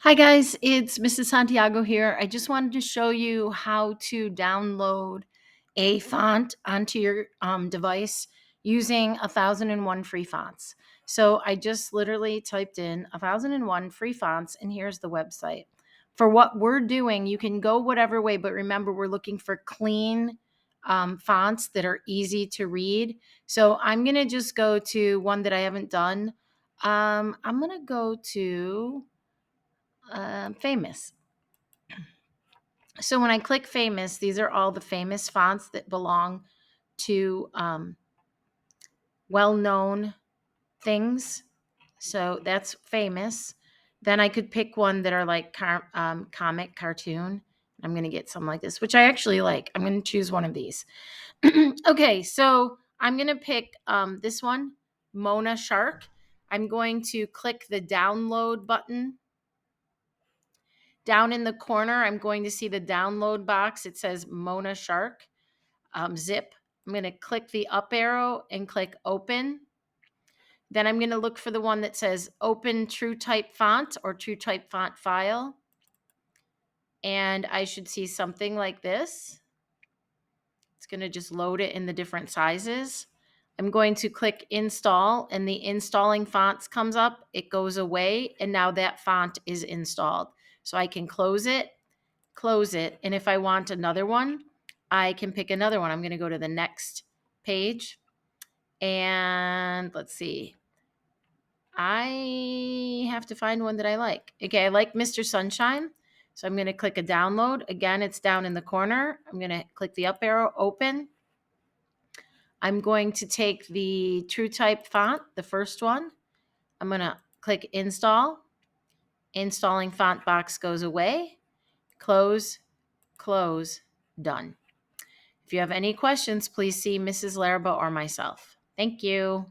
Hi guys, it's Mrs. Santiago here. I just wanted to show you how to download a font onto your device using 1001 free fonts. So I just literally typed in 1001 free fonts, and here's the website. For what we're doing, you can go whatever way, but remember, we're looking for clean fonts that are easy to read. So I'm going to just go to one that I haven't done. I'm going to go to famous. So when I click famous, these are all the famous fonts that belong to well-known things. So that's famous. Then I could pick one that are like comic cartoon. I'm going to get some like this, which I actually like. I'm going to choose one of these. Okay, so I'm going to pick this one, Mona Shark. I'm going to click the download button. Down in the corner, I'm going to see the download box. It says Mona Shark zip. I'm going to click the up arrow and click open. Then I'm going to look for the one that says open true type font or true type font file. And I should see something like this. It's going to just load it in the different sizes. I'm going to click install, and the installing fonts comes up. It goes away, and now that font is installed. So I can close it, and if I want another one, I can pick another one. I'm going to go to the next page, and let's see. I have to find one that I like. Okay, I like Mr. Sunshine. So I'm going to click a download. Again, it's down in the corner. I'm going to click the up arrow, open. I'm going to take the True Type font, the first one. I'm going to click install. Installing font box goes away. Close, close, done. If you have any questions, please see Mrs. Laraba or myself. Thank you.